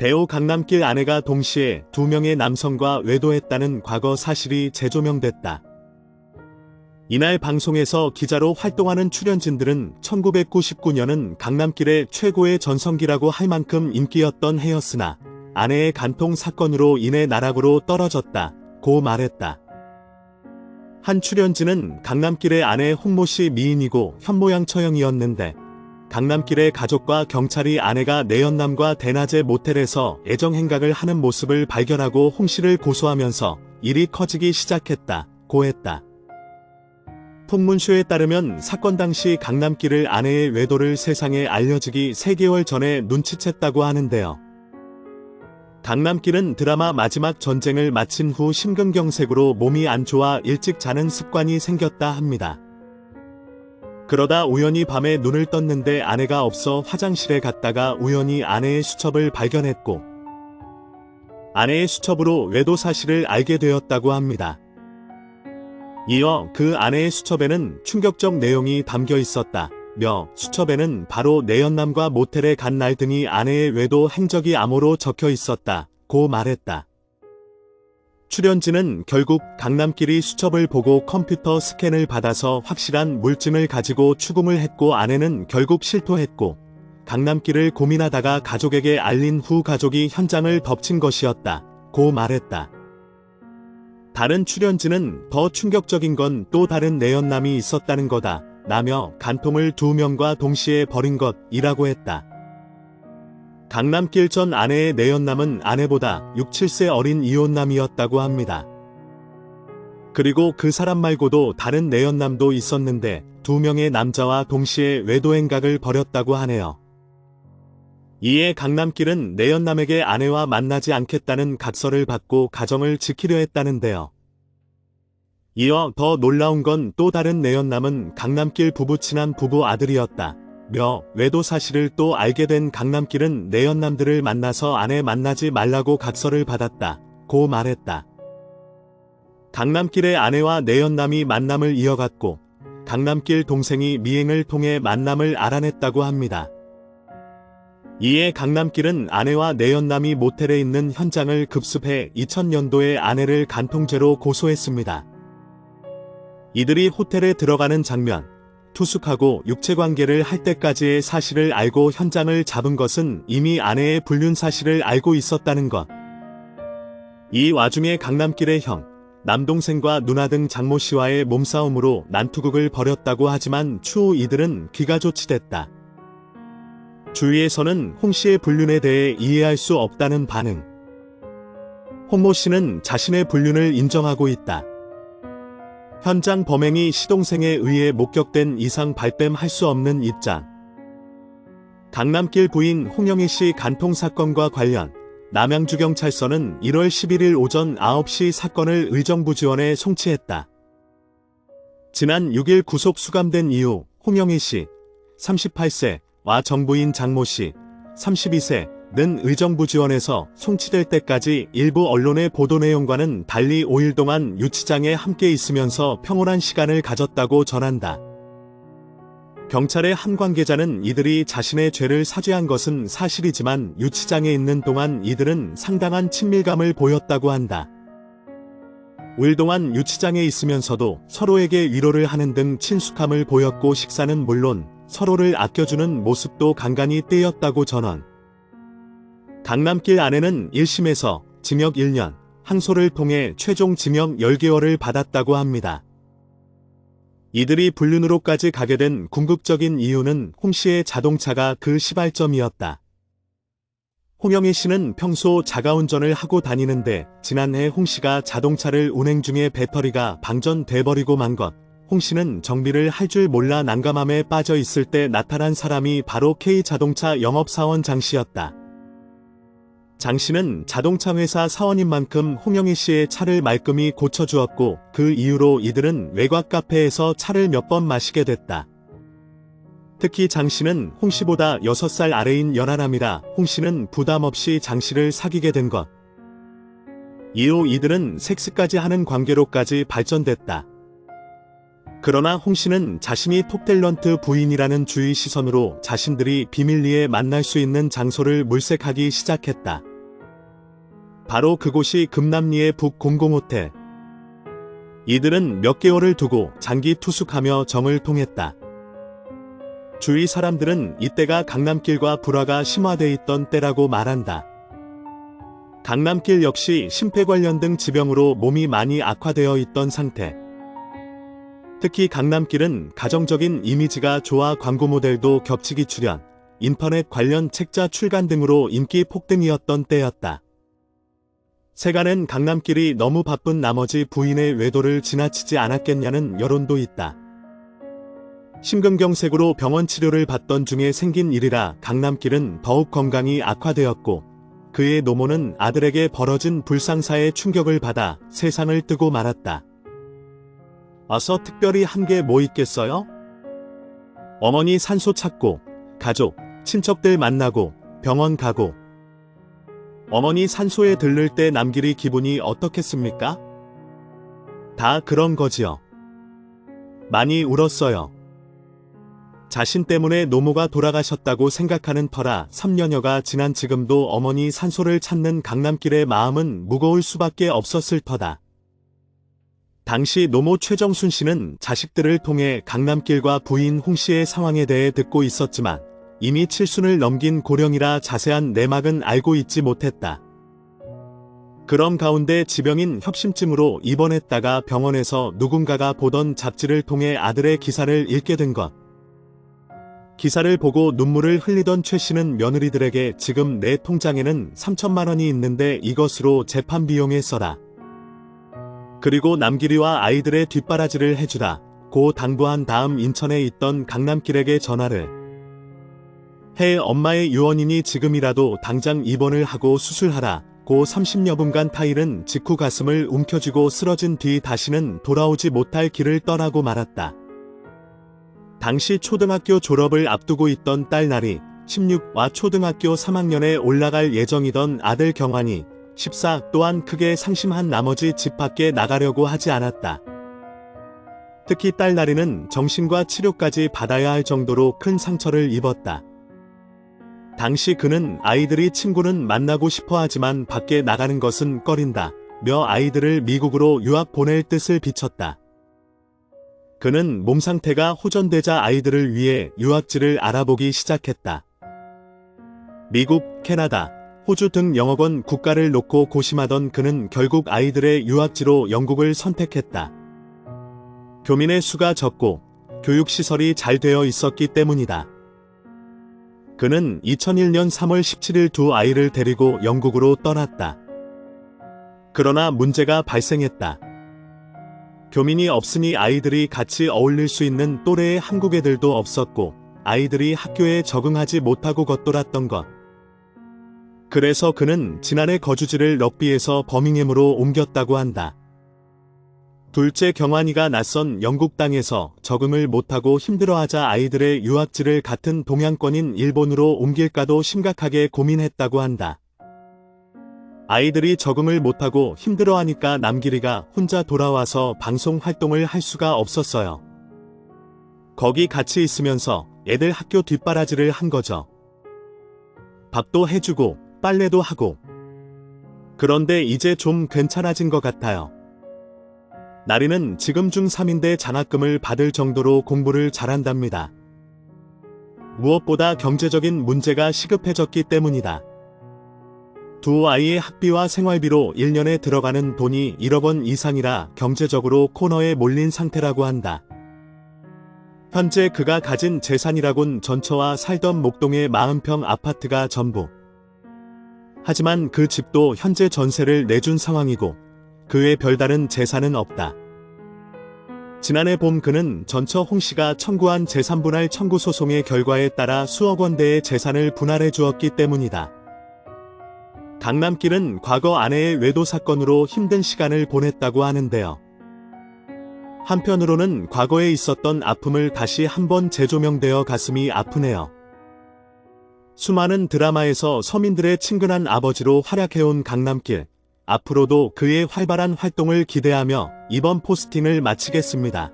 배우 강남길 아내가 동시에 2명의 남성과 외도했다는 과거 사실이 재조명됐다. 이날 방송에서 기자로 활동하는 출연진들은 1999년은 강남길의 최고의 전성기라고 할 만큼 인기였던 해였으나 아내의 간통 사건으로 인해 나락으로 떨어졌다고 말했다. 한 출연진은 강남길의 아내 홍모씨 미인이고 현모양 처형이었는데 강남길의 가족과 경찰이 아내가 내연남과 대낮에 모텔에서 애정행각을 하는 모습을 발견하고 홍씨를 고소하면서 일이 커지기 시작했다고 했다. 풍문쇼에 따르면 사건 당시 강남길을 아내의 외도를 세상에 알려지기 3개월 전에 눈치챘다고 하는데요. 강남길은 드라마 마지막 전쟁을 마친 후 심근경색으로 몸이 안 좋아 일찍 자는 습관이 생겼다 합니다. 그러다 우연히 밤에 눈을 떴는데 아내가 없어 화장실에 갔다가 우연히 아내의 수첩을 발견했고 아내의 수첩으로 외도 사실을 알게 되었다고 합니다. 이어 그 아내의 수첩에는 충격적 내용이 담겨 있었다며 수첩에는 바로 내연남과 모텔에 간 날 등이 아내의 외도 행적이 암호로 적혀 있었다고 말했다. 출연진은 결국 강남길이 수첩을 보고 컴퓨터 스캔을 받아서 확실한 물증을 가지고 추궁을 했고 아내는 결국 실토했고 강남길을 고민하다가 가족에게 알린 후 가족이 현장을 덮친 것이었다고 말했다. 다른 출연진은 더 충격적인 건 또 다른 내연남이 있었다는 거다 라며 간통을 2명과 동시에 벌인 것이라고 했다. 강남길 전 아내의 내연남은 아내보다 6, 7세 어린 이혼남이었다고 합니다. 그리고 그 사람 말고도 다른 내연남도 있었는데 2명의 남자와 동시에 외도행각을 벌였다고 하네요. 이에 강남길은 내연남에게 아내와 만나지 않겠다는 각서를 받고 가정을 지키려 했다는데요. 이어 더 놀라운 건 또 다른 내연남은 강남길 부부 친한 부부 아들이었다. 며 외도 사실을 또 알게 된 강남길은 내연남들을 만나서 아내 만나지 말라고 각서를 받았다고 말했다. 강남길의 아내와 내연남이 만남을 이어갔고 강남길 동생이 미행을 통해 만남을 알아냈다고 합니다. 이에 강남길은 아내와 내연남이 모텔에 있는 현장을 급습해 2000년도에 아내를 간통죄로 고소했습니다. 이들이 호텔에 들어가는 장면, 투숙하고 육체관계를 할 때까지의 사실을 알고 현장을 잡은 것은 이미 아내의 불륜 사실을 알고 있었다는 것. 이 와중에 강남길의 형, 남동생과 누나 등 장모 씨와의 몸싸움으로 난투극을 벌였다고 하지만 추후 이들은 귀가 조치됐다. 주위에서는 홍 씨의 불륜에 대해 이해할 수 없다는 반응. 홍모 씨는 자신의 불륜을 인정하고 있다. 현장 범행이 시동생에 의해 목격된 이상 발뺌할 수 없는 입장. 강남길 부인 홍영희 씨 간통 사건과 관련 남양주경찰서는 1월 11일 오전 9시 사건을 의정부지원에 송치했다. 지난 6일 구속 수감된 이후 홍영희 씨 38세와 정부인 장모 씨 32세는 의정부지원에서 송치될 때까지 일부 언론의 보도 내용과는 달리 5일 동안 유치장에 함께 있으면서 평온한 시간을 가졌다고 전한다. 경찰의 한 관계자는 이들이 자신의 죄를 사죄한 것은 사실이지만 유치장에 있는 동안 이들은 상당한 친밀감을 보였다고 한다. 5일 동안 유치장에 있으면서도 서로에게 위로를 하는 등 친숙함을 보였고 식사는 물론 서로를 아껴주는 모습도 간간히 떼었다고 전원. 강남길 아내는 1심에서 징역 1년, 항소를 통해 최종 징역 10개월을 받았다고 합니다. 이들이 불륜으로까지 가게 된 궁극적인 이유는 홍 씨의 자동차가 그 시발점이었다. 홍영희 씨는 평소 자가운전을 하고 다니는데 지난해 홍 씨가 자동차를 운행 중에 배터리가 방전돼버리고 만 것. 홍 씨는 정비를 할 줄 몰라 난감함에 빠져 있을 때 나타난 사람이 바로 K자동차 영업사원 장 씨였다. 장 씨는 자동차 회사 사원인 만큼 홍영희 씨의 차를 말끔히 고쳐주었고 그 이후로 이들은 외곽 카페에서 차를 몇 번 마시게 됐다. 특히 장 씨는 홍 씨보다 6살 아래인 연하남이라 홍 씨는 부담 없이 장 씨를 사귀게 된 것. 이후 이들은 섹스까지 하는 관계로까지 발전됐다. 그러나 홍 씨는 자신이 톱탤런트 부인이라는 주위 시선으로 자신들이 비밀리에 만날 수 있는 장소를 물색하기 시작했다. 바로 그곳이 금남리의 북공공호텔. 이들은 몇 개월을 두고 장기 투숙하며 정을 통했다. 주위 사람들은 이때가 강남길과 불화가 심화돼 있던 때라고 말한다. 강남길 역시 심폐관련 등 지병으로 몸이 많이 악화되어 있던 상태. 특히 강남길은 가정적인 이미지가 좋아 광고 모델도 겹치기 출연, 인터넷 관련 책자 출간 등으로 인기 폭등이었던 때였다. 세간엔 강남길이 너무 바쁜 나머지 부인의 외도를 지나치지 않았겠냐는 여론도 있다. 심근경색으로 병원 치료를 받던 중에 생긴 일이라 강남길은 더욱 건강이 악화되었고, 그의 노모는 아들에게 벌어진 불상사에 충격을 받아 세상을 뜨고 말았다. 와서 특별히 한 게 뭐 있겠어요? 어머니 산소 찾고, 가족, 친척들 만나고, 병원 가고. 어머니 산소에 들를 때 남길이 기분이 어떻겠습니까? 다 그런 거지요. 많이 울었어요. 자신 때문에 노모가 돌아가셨다고 생각하는 터라 3년여가 지난 지금도 어머니 산소를 찾는 강남길의 마음은 무거울 수밖에 없었을 터다. 당시 노모 최정순 씨는 자식들을 통해 강남길과 부인 홍 씨의 상황에 대해 듣고 있었지만 이미 7순을 넘긴 고령이라 자세한 내막은 알고 있지 못했다. 그런 가운데 지병인 협심증으로 입원했다가 병원에서 누군가가 보던 잡지를 통해 아들의 기사를 읽게 된 것. 기사를 보고 눈물을 흘리던 최 씨는 며느리들에게 지금 내 통장에는 3천만 원이 있는데 이것으로 재판 비용에 써라. 그리고 남길이와 아이들의 뒷바라지를 해주라 고 당부한 다음 인천에 있던 강남길에게 전화를 해. 엄마의 유언이니 지금이라도 당장 입원을 하고 수술하라 고 30여 분간 타일은 직후 가슴을 움켜쥐고 쓰러진 뒤 다시는 돌아오지 못할 길을 떠나고 말았다. 당시 초등학교 졸업을 앞두고 있던 딸 나리 16와 초등학교 3학년에 올라갈 예정이던 아들 경환이 14 또한 크게 상심한 나머지 집 밖에 나가려고 하지 않았다. 특히 딸 나리는 정신과 치료까지 받아야 할 정도로 큰 상처를 입었다. 당시 그는 아이들이 친구는 만나고 싶어 하지만 밖에 나가는 것은 꺼린다 며 아이들을 미국으로 유학 보낼 뜻을 비쳤다. 그는 몸 상태가 호전되자 아이들을 위해 유학지를 알아보기 시작했다. 미국, 캐나다, 호주 등 영어권 국가를 놓고 고심하던 그는 결국 아이들의 유학지로 영국을 선택했다. 교민의 수가 적고 교육시설이 잘 되어 있었기 때문이다. 그는 2001년 3월 17일 두 아이를 데리고 영국으로 떠났다. 그러나 문제가 발생했다. 교민이 없으니 아이들이 같이 어울릴 수 있는 또래의 한국 애들도 없었고 아이들이 학교에 적응하지 못하고 겉돌았던 것. 그래서 그는 지난해 거주지를 럭비에서 버밍햄으로 옮겼다고 한다. 둘째 경환이가 낯선 영국 땅에서 적응을 못하고 힘들어하자 아이들의 유학지를 같은 동양권인 일본으로 옮길까도 심각하게 고민했다고 한다. 아이들이 적응을 못하고 힘들어하니까 남길이가 혼자 돌아와서 방송 활동을 할 수가 없었어요. 거기 같이 있으면서 애들 학교 뒷바라지를 한 거죠. 밥도 해주고 빨래도 하고. 그런데 이제 좀 괜찮아진 것 같아요. 나리는 지금 중3인데 장학금을 받을 정도로 공부를 잘한답니다. 무엇보다 경제적인 문제가 시급해졌기 때문이다. 두 아이의 학비와 생활비로 1년에 들어가는 돈이 1억 원 이상이라 경제적으로 코너에 몰린 상태라고 한다. 현재 그가 가진 재산이라곤 전처와 살던 목동의 40평 아파트가 전부. 하지만 그 집도 현재 전세를 내준 상황이고 그의 별다른 재산은 없다. 지난해 봄 그는 전처 홍 씨가 청구한 재산분할 청구 소송의 결과에 따라 수억 원대의 재산을 분할해 주었기 때문이다. 강남길은 과거 아내의 외도 사건으로 힘든 시간을 보냈다고 하는데요. 한편으로는 과거에 있었던 아픔을 다시 한번 재조명되어 가슴이 아프네요. 수많은 드라마에서 서민들의 친근한 아버지로 활약해온 강남길. 앞으로도 그의 활발한 활동을 기대하며 이번 포스팅을 마치겠습니다.